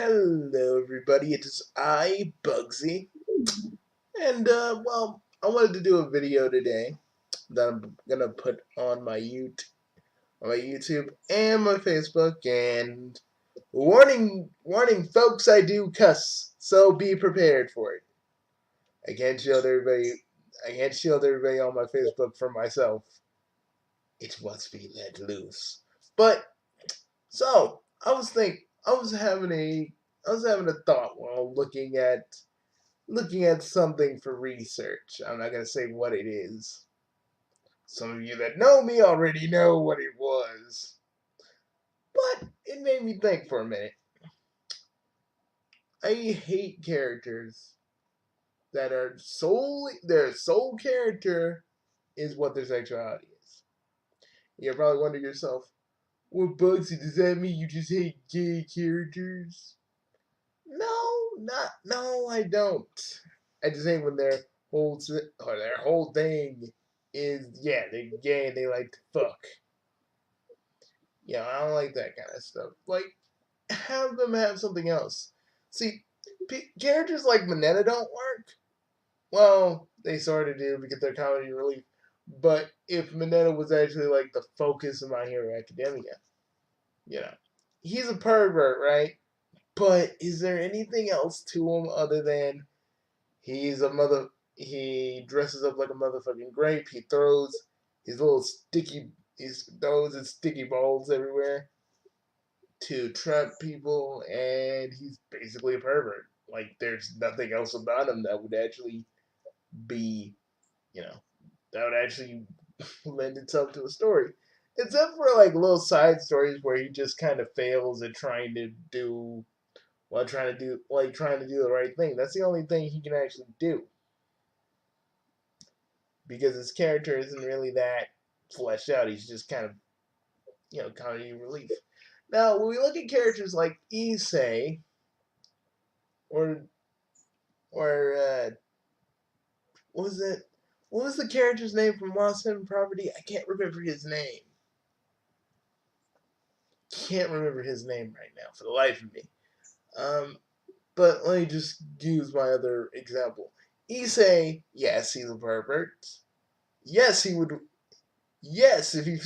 Hello, everybody. It is I, Bugsy, and I wanted to do a video today that I'm gonna put on my YouTube and my Facebook. And warning, folks, I do cuss, so be prepared for it. I can't shield everybody. I can't shield everybody on my Facebook from myself. It must be let loose. But so I was having a thought while looking at something for research. I'm not going to say what it is. Some of you that know me already know what it was. But it made me think for a minute. I hate characters that are solely their sole character is what their sexuality is. You probably wonder yourself, well, Bugsy, does that mean you just hate gay characters? No, I don't. I just hate when their whole thing is they're gay and they like to fuck. I don't like that kind of stuff. Like, have them have something else. See, characters like Mineta don't work. Well, they sort of do because they're comedy relief. But if Mineta was actually like the focus of My Hero Academia, you know, he's a pervert, right? But is there anything else to him other than he's a mother? He dresses up like a motherfucking grape. He throws his little sticky, his throws his sticky balls everywhere to trap people, and he's basically a pervert. Like there's nothing else about him that would actually be, you know, that would actually lend itself to a story. Except for like little side stories where he just kind of fails at trying to do the right thing. That's the only thing he can actually do because his character isn't really that fleshed out. He's just kind of comedy relief. Now, when we look at characters like Issei or or what was it? What was the character's name from Lost Hidden Property? I can't remember his name. Can't remember his name right now for the life of me. Um, but let me just use my other example. Issei, yes, he's a pervert. Yes, he would. Yes, if he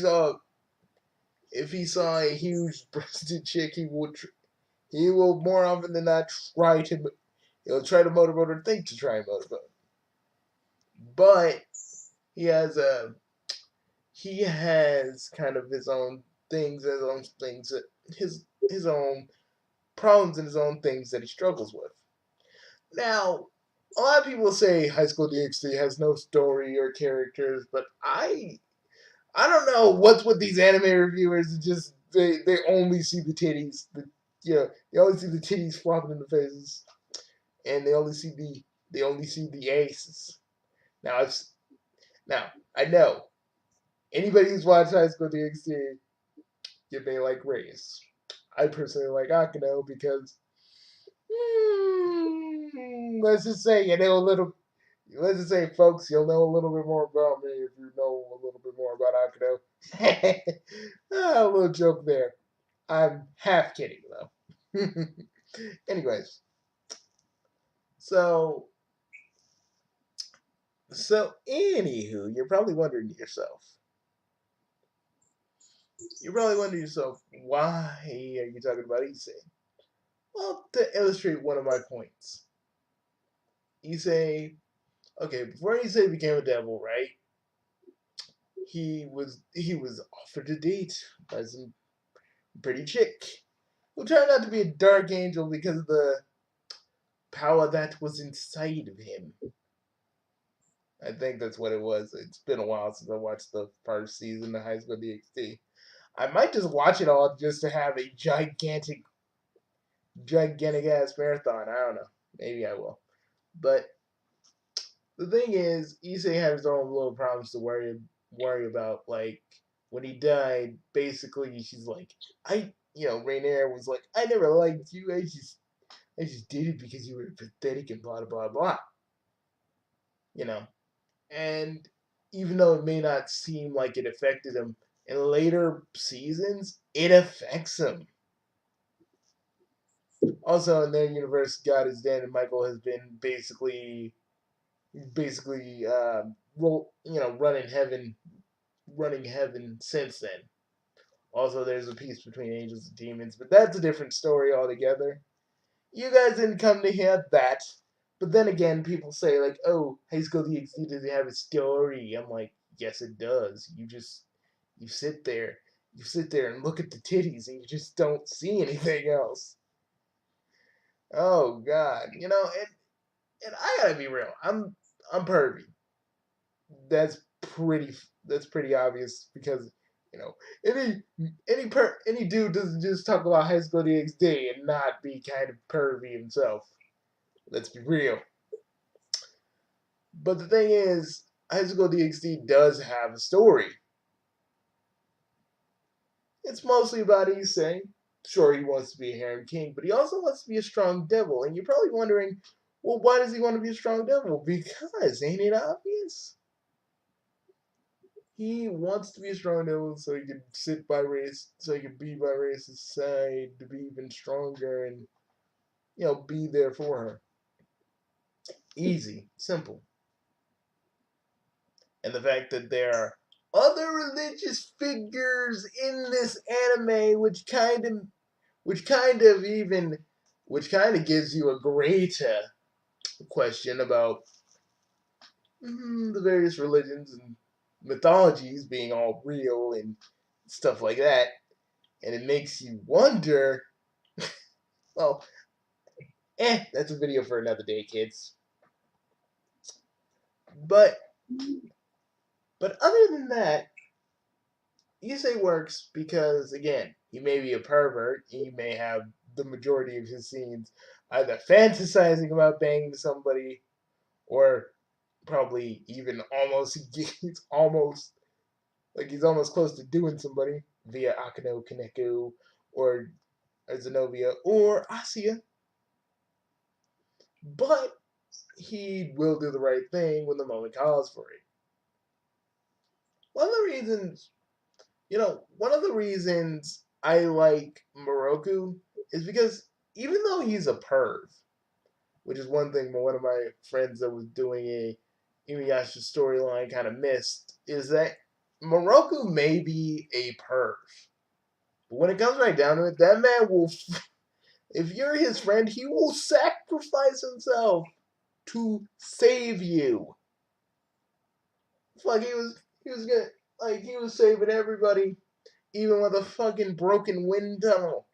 saw a huge breasted chick, he will more often than not he'll try to motivate her think to try and motivate. But he has a he has kind of his own problems and his own things that he struggles with. Now, a lot of people say High School DxD has no story or characters, but I don't know what's with these anime reviewers. Just they only see the titties. They only see the titties flopping in the faces, and they only see the aces. Now now I know anybody who's watched High School DxD, you may like race. I personally like Akano because let's just say you know a little. Let's just say, folks, you'll know a little bit more about me if you know a little bit more about Akano. A little joke there. I'm half kidding though. Anyways, so anywho, you're probably wondering to yourself, why are you talking about Issei? Well, to illustrate one of my points, Issei. Okay, before Issei became a devil, right? He was offered a date by some pretty chick who turned out to be a dark angel because of the power that was inside of him. I think that's what it was. It's been a while since I watched the first season of High School DxD. I might just watch it all just to have a gigantic ass marathon. I don't know. Maybe I will. But the thing is, Issei had his own little problems to worry about. Like when he died, basically she's like, Rainier was like, I never liked you. I just did it because you were pathetic and blah blah blah. You know, and even though it may not seem like it affected him in later seasons, it affects him. Also, in their universe, God is dead, and Michael has been basically, running heaven since then. Also, there's a peace between angels and demons, but that's a different story altogether. You guys didn't come to hear that. But then again, people say like, "Oh, High School DxD doesn't have a story." I'm like, "Yes, it does. You sit there, and look at the titties, and you just don't see anything else." Oh God, and I gotta be real. I'm pervy. That's pretty obvious because you know any dude doesn't just talk about High School DxD and not be kind of pervy himself. Let's be real. But the thing is, High School DxD does have a story. It's mostly about Issei. Sure, he wants to be a harem king, but he also wants to be a strong devil. And you're probably wondering, well, why does he want to be a strong devil? Because, ain't it obvious? He wants to be a strong devil so he can so he can be by Race's side to be even stronger and, be there for her. Easy, simple. And the fact that there are other religious figures in this anime, which kind of even, which kind of gives you a greater question about the various religions and mythologies being all real and stuff like that. And it makes you wonder, well, that's a video for another day, kids. But other than that, Issei works because again, he may be a pervert, he may have the majority of his scenes either fantasizing about banging somebody or probably even almost he's almost close to doing somebody via Akano Kaneko or Zenobia or Asia. But he will do the right thing when the moment calls for it. One of the reasons, one of the reasons I like Moroku is because even though he's a perv, which is one thing one of my friends that was doing a Inuyasha storyline kind of missed, is that Moroku may be a perv. But when it comes right down to it, that man will, if you're his friend, he will sacrifice himself to save you. It's like he was saving everybody, even with a fucking broken wind tunnel.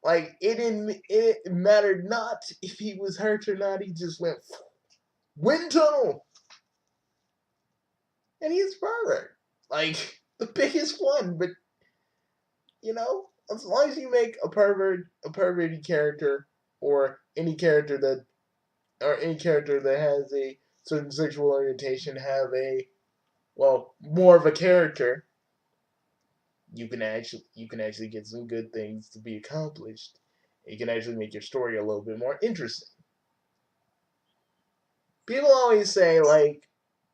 Like it mattered not if he was hurt or not. He just went wind tunnel, and he's pervert, like the biggest one. But as long as you make a perverted character, or any character that has a certain sexual orientation, have more of a character, you can actually get some good things to be accomplished. You can actually make your story a little bit more interesting. People always say like,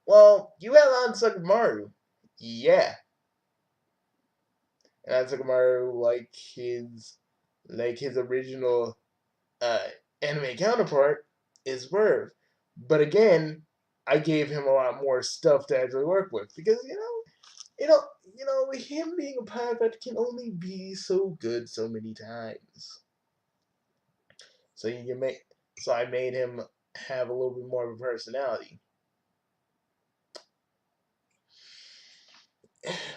"Well, you have Ansakamaru." Yeah, and Ansakamaru like his original uh, anime counterpart is Verve, but again, I gave him a lot more stuff to actually work with because him being a pirate can only be so good so many times. So you make so I made him have a little bit more of a personality.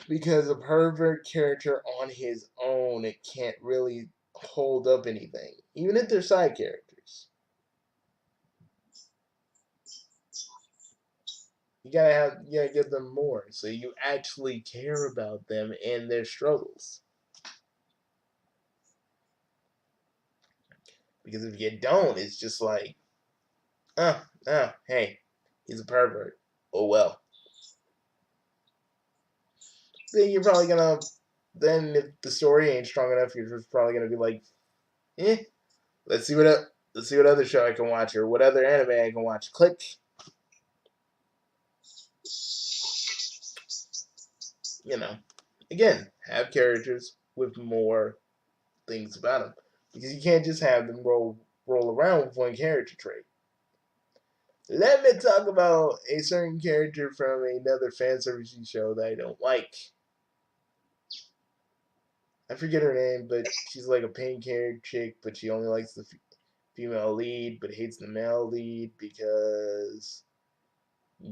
Because a pervert character on his own, it can't really hold up anything. Even if they're side characters. You gotta give them more. So you actually care about them and their struggles. Because if you don't, it's just like, hey, he's a pervert. Oh well. Then you're probably gonna then if the story ain't strong enough, you're just probably gonna be like, eh, let's see what other show I can watch or what other anime I can watch. Click. You know, again, have characters with more things about them. because you can't just have them roll around with one character trait. Let me talk about a certain character from another fan service show that I don't like. I forget her name, but she's like a pink haired chick, but she only likes the female lead, but hates the male lead because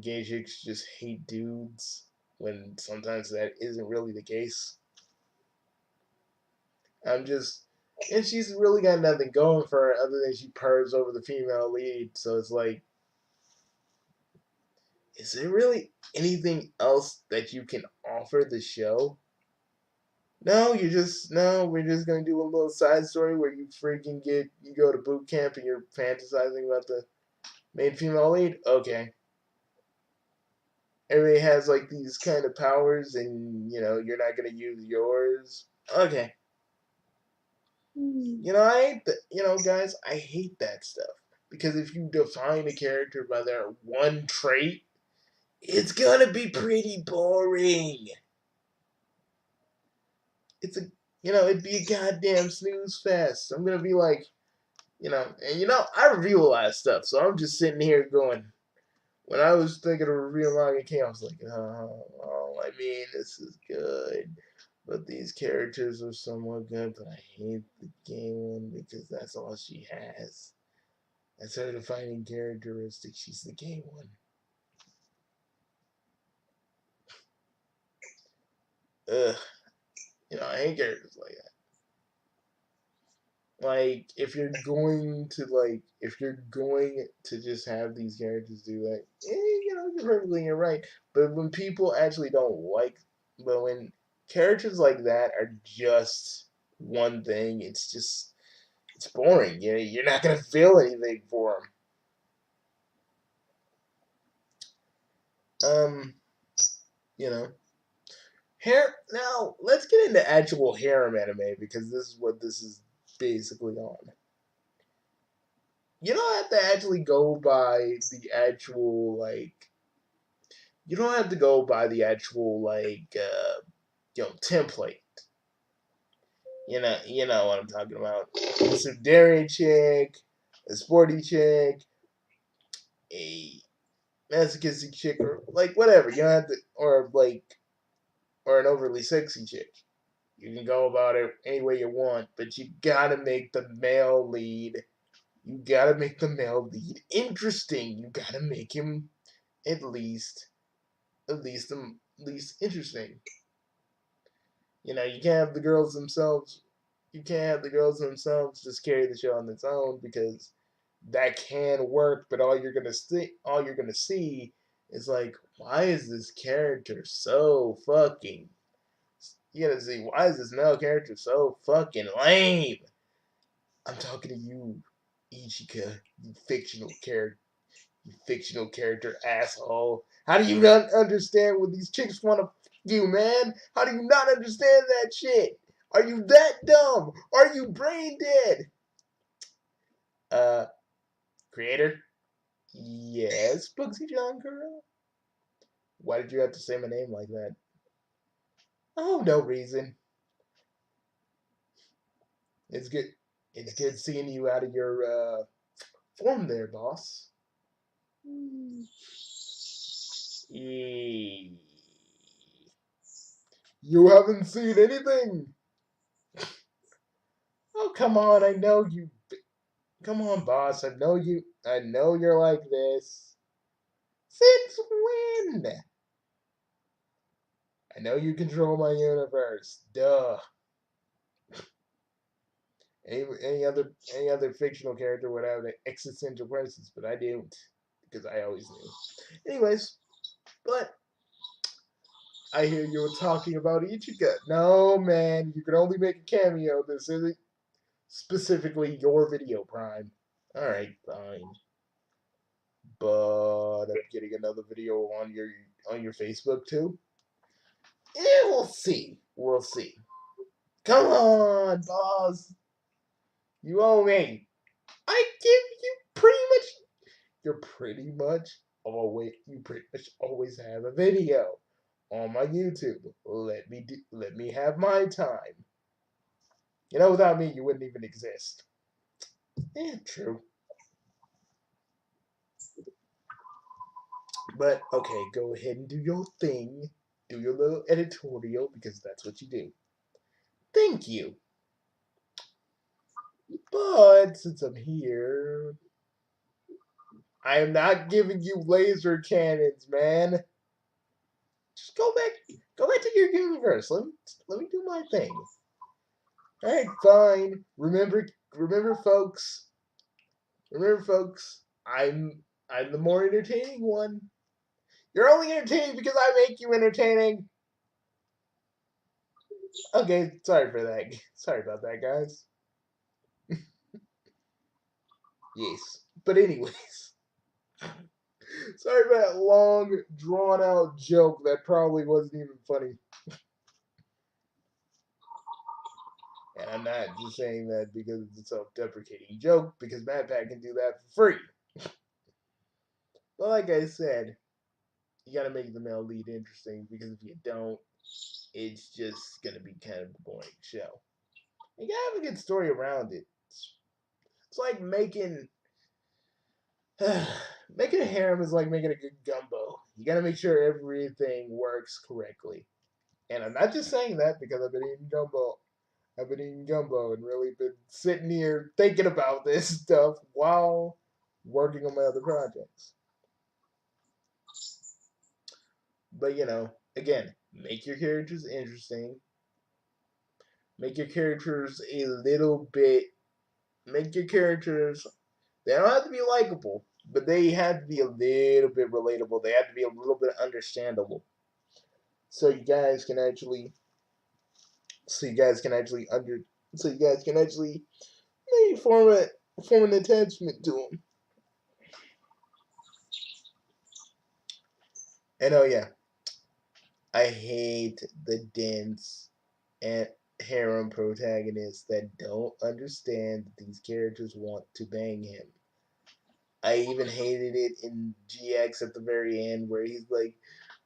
gay chicks just hate dudes when sometimes that isn't really the case. I'm just, and she's really got nothing going for her other than she purrs over the female lead. So it's like, is there really anything else that you can offer the show? No, no. We're just gonna do a little side story where you freaking you go to boot camp and you're fantasizing about the main female lead. Okay, everybody has like these kind of powers, and you're not gonna use yours. Okay, I hate that. Guys, I hate that stuff because if you define a character by their one trait, it's gonna be pretty boring. It's a it'd be a goddamn snooze fest. I'm gonna be like, and I review a lot of stuff, so I'm just sitting here going. When I was thinking of reviewing Manga King, I was like, oh, I mean, this is good, but these characters are somewhat good, but I hate the game one because that's all she has. That's her defining characteristic. She's the gay one. Ugh. I hate characters like that. Like, if you're going to just have these characters do that, you're perfectly right. But when people actually don't but when characters like that are just one thing, it's boring. You're not gonna feel anything for them. You know, hair. Now let's get into actual harem anime because this is what this is basically on. You don't have to actually go by the actual like. You don't have to go by the actual template. You know what I'm talking about. A Sudarian chick, a sporty chick, a masochistic chick, or like whatever. You don't have to, or an overly sexy chick. You can go about it any way you want, but you gotta make the male lead. You gotta make the male lead interesting. You gotta make him at least the least interesting. You can't have the girls themselves. You can't have the girls themselves just carry the show on its own because that can work. But all you're gonna see is like, why is this character so fucking? You gotta see why is this male character so fucking lame? I'm talking to you, Ichika, you fictional character asshole. How do you not understand what these chicks want to you, man? How do you not understand that shit? Are you that dumb? Are you brain dead? Uh, creator? Yes, Bugsy John Girl. Why did you have to say my name like that? Oh, no reason. It's good. It's good seeing you out of your form there, boss. You haven't seen anything. Oh, come on. I know you. Come on, boss. I know you. I know you're like this. Since when? I know you control my universe. Duh. Any other fictional character would have an existential crisis, but I didn't because I always knew. Anyways, but I hear you were talking about Ichika. No, man, you can only make a cameo. This isn't specifically your video, Prime. All right, fine. But I'm getting another video on your Facebook too. Yeah, we'll see. We'll see. Come on, boss. You owe me. I give you pretty much. You pretty much always have a video on my YouTube. Let me have my time. You know, without me, you wouldn't even exist. Yeah, true. But okay, go ahead and do your thing. Do your little editorial because that's what you do. Thank you. But since I'm here, I am not giving you laser cannons, man. Just go back to your universe. Let me do my thing. All right, fine. Remember, folks. Remember, folks. I'm the more entertaining one. You're only entertaining because I make you entertaining. Okay, sorry for that. Sorry about that, guys. Yes, but anyways, sorry for that long, drawn out joke that probably wasn't even funny. And I'm not just saying that because it's a self-deprecating joke, because MatPat can do that for free. But like I said, you gotta make the male lead interesting because if you don't, it's just gonna be kind of a boring show. You gotta have a good story around it. It's like making making a harem is like making a good gumbo. You gotta make sure everything works correctly. And I'm not just saying that because I've been eating gumbo. I've been eating gumbo and really been sitting here thinking about this stuff while working on my other projects. But again, make your characters interesting. Make your characters a little bit. Make your characters. They don't have to be likable, but they have to be a little bit relatable. They have to be a little bit understandable, so you guys can actually. So you guys can actually under. So you guys can actually maybe form an attachment to them. And oh yeah, I hate the dense and harem protagonists that don't understand that these characters want to bang him. I even hated it in GX at the very end where he's like,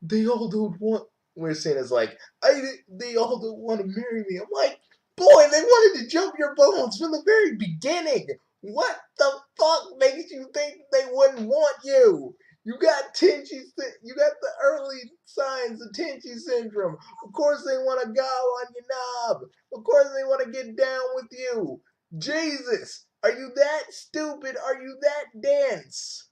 they all don't want. Where Sin is like, they all don't want to marry me. I'm like, boy, they wanted to jump your bones from the very beginning. What the fuck makes you think they wouldn't want you? You got you got the early signs of Tenchi syndrome. Of course they want to go on your knob. Of course they want to get down with you. Jesus, are you that stupid? Are you that dense?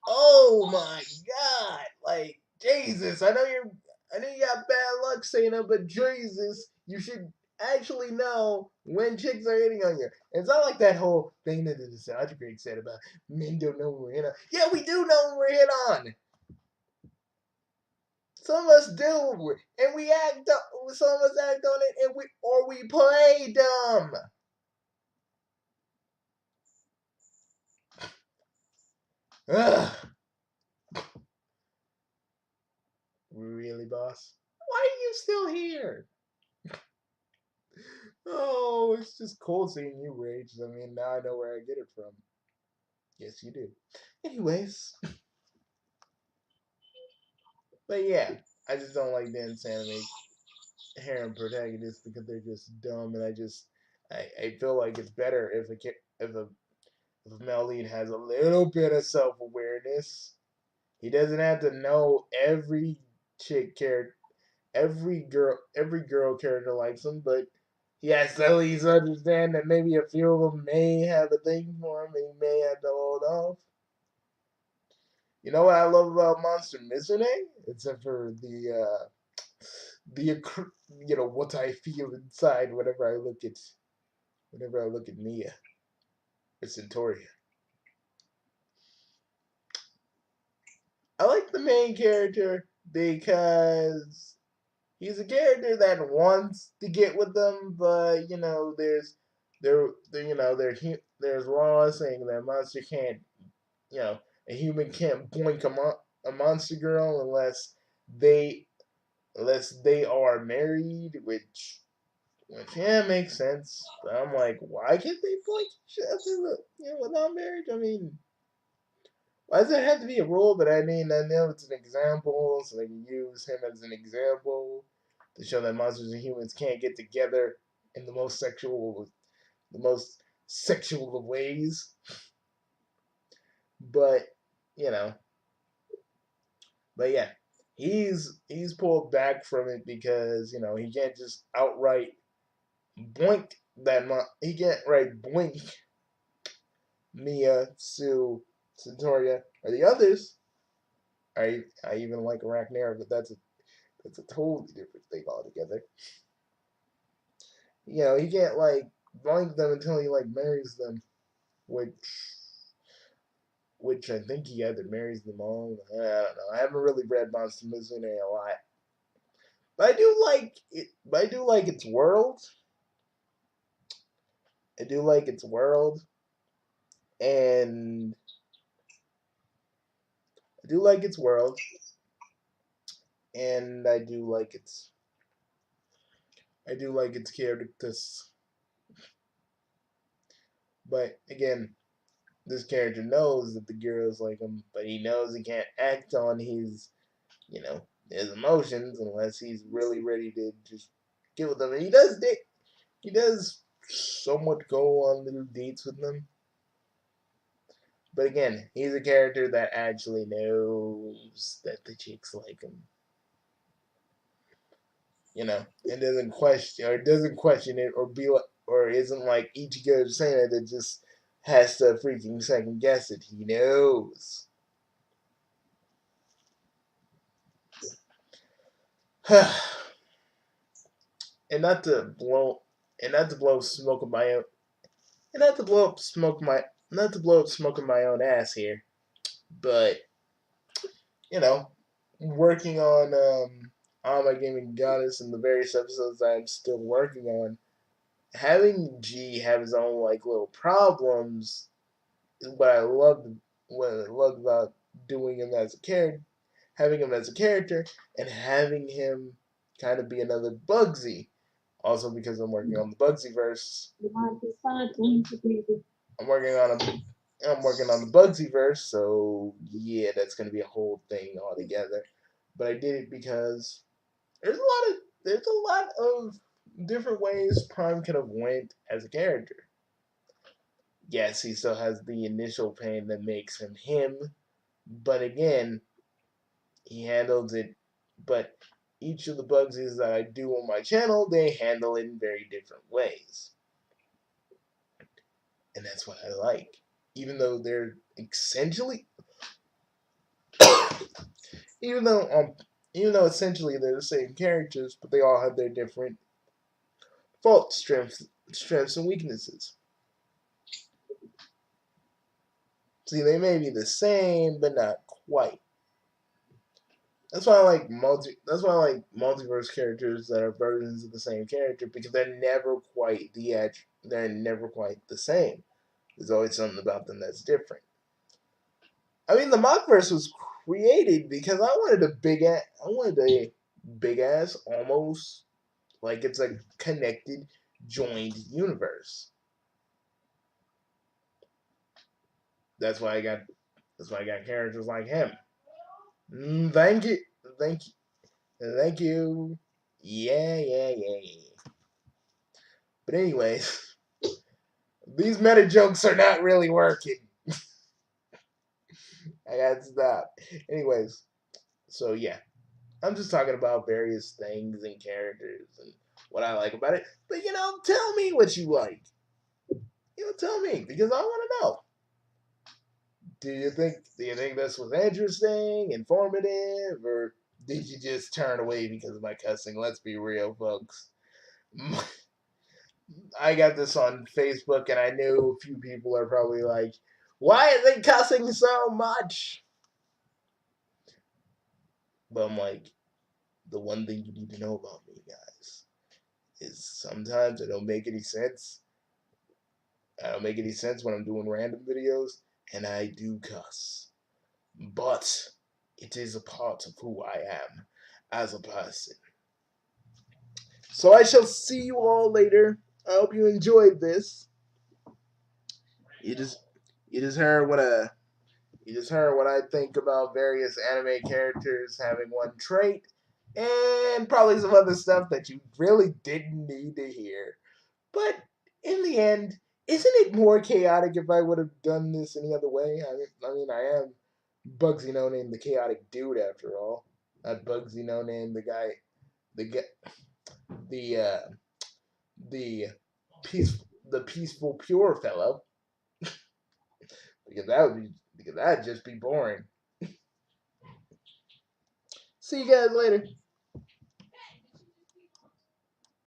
Oh my god! Like Jesus, I know you got bad luck saying it, but Jesus, you should actually know when chicks are hitting on you. It's not like that whole thing that the nostalgia critic said about men don't know when we're hit on. Yeah, we do know when we're hit on. Some of us do, and we act. Some of us act on it, and we play dumb. Ugh. Really, boss? Why are you still here? Oh, it's just cool seeing you rage. I mean, now I know where I get it from. Yes, you do. Anyways, but yeah, I just don't like dance anime harem protagonists because they're just dumb, and I feel like it's better if if a male lead has a little bit of self awareness. He doesn't have to know every chick character, every girl character likes him, but he has to at least understand that maybe a few of them may have a thing for him, and he may have to hold off. You know what I love about Monster Mizune? Except for the what I feel inside whenever I look at Mia or Centauria. I like the main character because he's a character that wants to get with them, but there's law saying that monster can't a human can't boink a monster girl they unless they are married, which yeah makes sense. But I'm like, why can't they boink each other? Without marriage? I mean, why does it have to be a rule? But I mean, I know it's an example, so they can use him as an example. to show that monsters and humans can't get together in the most sexual of ways. But you know, but yeah, he's pulled back from it because he can't just outright boink he can't boink Mia, Sue, Centauria, or the others. I even like Arachnera, but that's a totally different thing altogether. He can't boink them until he marries them, which I think he either marries them all. I don't know. I haven't really read Monster Musume a lot, but I do like it. But I do like its world. I do like its world, and I do like its world, and I do like its characters. But again, this character knows that the girls like him, but he knows he can't act on you know, his emotions unless he's really ready to just get with them. And he does somewhat go on little dates with them. But again, he's a character that actually knows that the chicks like him. And doesn't question it or isn't like Ichigo saying it. It just has to freaking second guess it. He knows. and not to blow not to blow smoke in my own and not to blow up smoke my not to blow up smoke in my own ass here, but you know, working on my gaming goddess and the various episodes I'm still working on, having G have his own little problems is what I loved about doing him as a character, having him as a character, and having him kind of be another Bugsy. Also, because I'm working on the Bugsy verse, I'm working on I'm working on the Bugsy verse, so yeah, that's gonna be a whole thing altogether. But I did it because there's a lot of different ways Prime could have went as a character. Yes, he still has the initial pain that makes him him, but again, he handles it. But each of the Bugsies that I do on my channel, they handle it in very different ways, and that's what I like. Even though they're essentially, even though even though essentially they're the same characters, but they all have their different faults, strengths, and weaknesses. See, they may be the same, but not quite. That's why I like multiverse characters that are versions of the same character because they're never quite the same. There's always something about them that's different. I mean, the Mockverse was created because I wanted a big ass, almost like it's a connected, joined universe. That's why I got characters like him. Thank you, thank you, thank you. Yeah, yeah, yeah, yeah. But anyways, these meta jokes are not really working. I gotta stop. Anyways, so yeah, I'm just talking about various things and characters and what I like about it. But tell me what you like. Tell me because I want to know. Do you think this was interesting, informative, or did you just turn away because of my cussing? Let's be real, folks. I got this on Facebook, and I knew a few people are probably like, "Why are they cussing so much?" But I'm like, the one thing you need to know about me, guys, is sometimes I don't make any sense. I don't make any sense when I'm doing random videos, and I do cuss. But it is a part of who I am as a person. So I shall see you all later. I hope you enjoyed this. You just you just heard what I think about various anime characters having one trait, and probably some other stuff that you really didn't need to hear. But in the end, isn't it more chaotic if I would have done this any other way? I am Bugsy No Name, the chaotic dude, after all. Not Bugsy No Name, the guy, the the the peaceful, pure fellow. Because that'd just be boring. See you guys later.